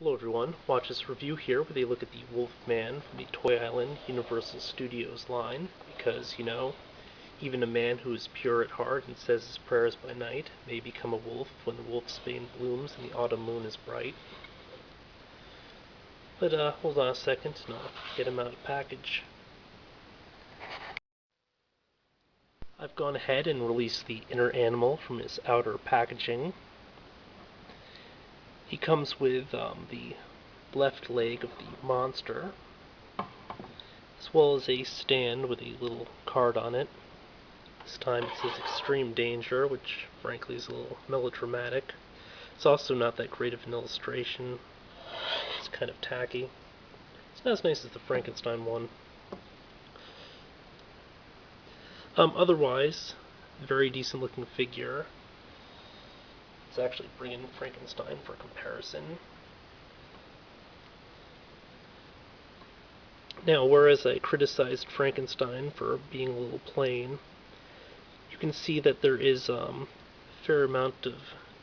Hello everyone, watch this review here where they look at the Wolfman from the Toy Island Universal Studios line, because, even a man who is pure at heart and says his prayers by night may become a wolf when the wolfsbane blooms and the autumn moon is bright. But hold on a second and I'll get him out of the package. I've gone ahead and released the inner animal from his outer packaging. He comes with the left leg of the monster, as well as a stand with a little card on it. This time it says extreme danger, which frankly is a little melodramatic. It's also not that great of an illustration. It's kind of tacky. It's not as nice as the Frankenstein one. Otherwise, very decent looking figure. Let's actually bring in Frankenstein for comparison. Now, whereas I criticized Frankenstein for being a little plain, you can see that there is a fair amount of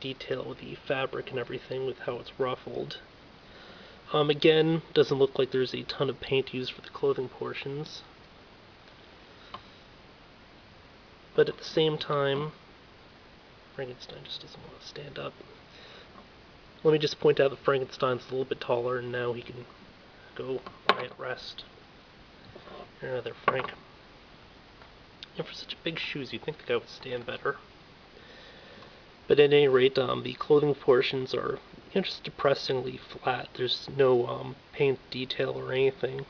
detail with the fabric and everything, with how it's ruffled. Again, doesn't look like there's a ton of paint used for the clothing portions. But at the same time, Frankenstein just doesn't want to stand up. Let me just point out that Frankenstein's a little bit taller, and now he can go lie at rest. Here, another Frank. And for such big shoes, you'd think the guy would stand better. But at any rate, the clothing portions are just depressingly flat. There's no paint detail or anything.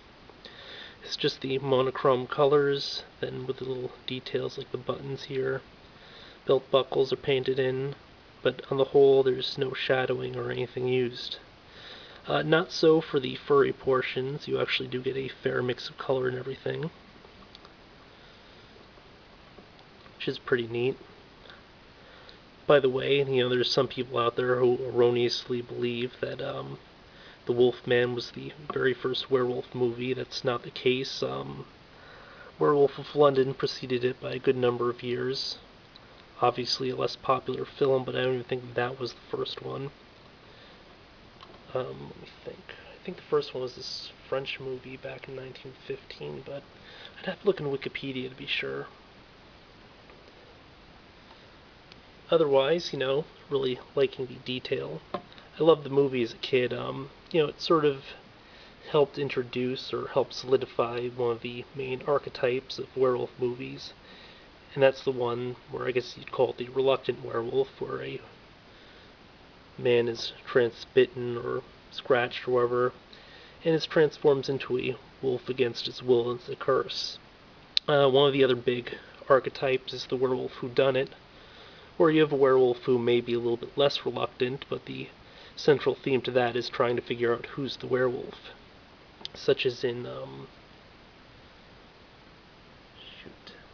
It's just the monochrome colors, then with the little details like the buttons here. Belt buckles are painted in, but on the whole there's no shadowing or anything used. Not so for the furry portions. You actually do get a fair mix of color and everything, which is pretty neat. By the way, there's some people out there who erroneously believe that the Wolfman was the very first werewolf movie. That's not the case. Werewolf of London preceded it by a good number of years. Obviously a less popular film, but I don't even think that was the first one. Let me think. I think the first one was this French movie back in 1915, but I'd have to look in Wikipedia to be sure. Otherwise, really liking the detail. I loved the movie as a kid. It sort of helped introduce or help solidify one of the main archetypes of werewolf movies. And that's the one where I guess you'd call it the reluctant werewolf, where a man is transbitten or scratched or whatever, and is transforms into a wolf against his will as a curse. One of the other big archetypes is the werewolf whodunit, where you have a werewolf who may be a little bit less reluctant, but the central theme to that is trying to figure out who's the werewolf. Such as in,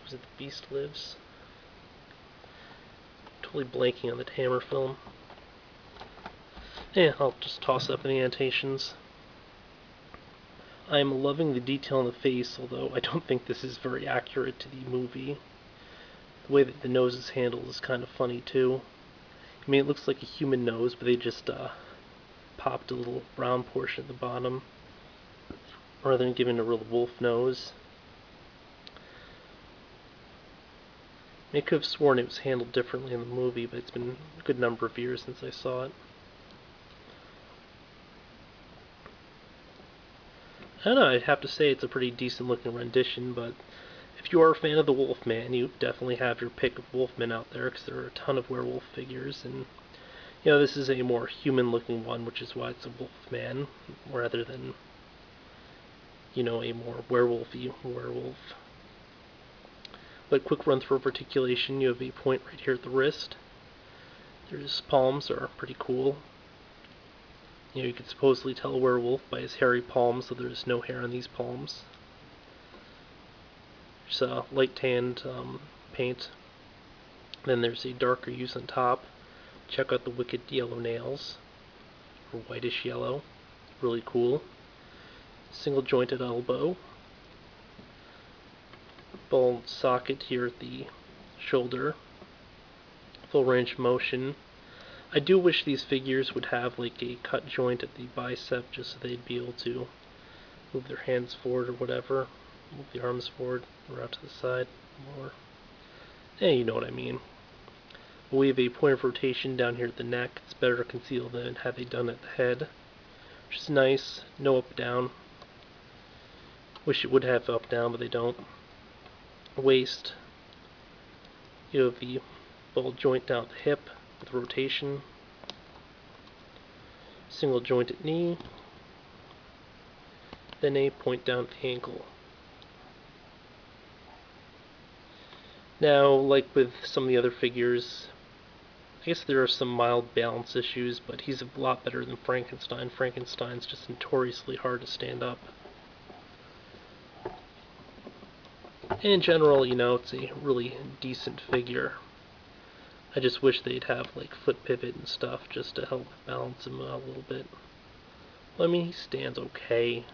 was it The Beast Lives? Totally blanking on the Hammer film. I'll just toss up in the annotations. I'm loving the detail in the face, although I don't think this is very accurate to the movie. The way that the nose is handled is kind of funny too. I mean, it looks like a human nose, but they just popped a little brown portion at the bottom, rather than giving a real wolf nose. I could have sworn it was handled differently in the movie, but it's been a good number of years since I saw it. I don't know, I'd have to say it's a pretty decent looking rendition, but if you are a fan of the Wolfman, you definitely have your pick of Wolfmen out there, because there are a ton of werewolf figures, and this is a more human looking one, which is why it's a Wolfman, rather than, a more werewolfy werewolf. But quick run through of articulation, you have a point right here at the wrist. His palms are pretty cool. You could supposedly tell a werewolf by his hairy palms, so there's no hair on these palms. There's a light tanned paint. Then there's a darker use on top. Check out the wicked yellow nails, or whitish yellow. Really cool. Single jointed elbow. Ball socket here at the shoulder. Full range of motion. I do wish these figures would have like a cut joint at the bicep just so they'd be able to move their hands forward or whatever. Move the arms forward or out to the side more. You know what I mean. We have a point of rotation down here at the neck. It's better concealed than had they done at the head, which is nice. No up down. Wish it would have up down, but they don't. Waist. You have the ball joint down at the hip with rotation. Single jointed knee. Then a point down at the ankle. Now, like with some of the other figures, I guess there are some mild balance issues, but he's a lot better than Frankenstein. Frankenstein's just notoriously hard to stand up. In general, you know, it's a really decent figure. I just wish they'd have like foot pivot and stuff just to help balance him out a little bit. Well, I mean, he stands okay.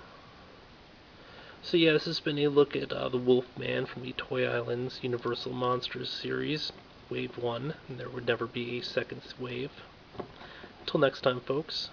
So yeah, this has been a look at the Wolfman from the Toy Island's Universal Monsters series, Wave 1, and there would never be a second wave. Until next time, folks.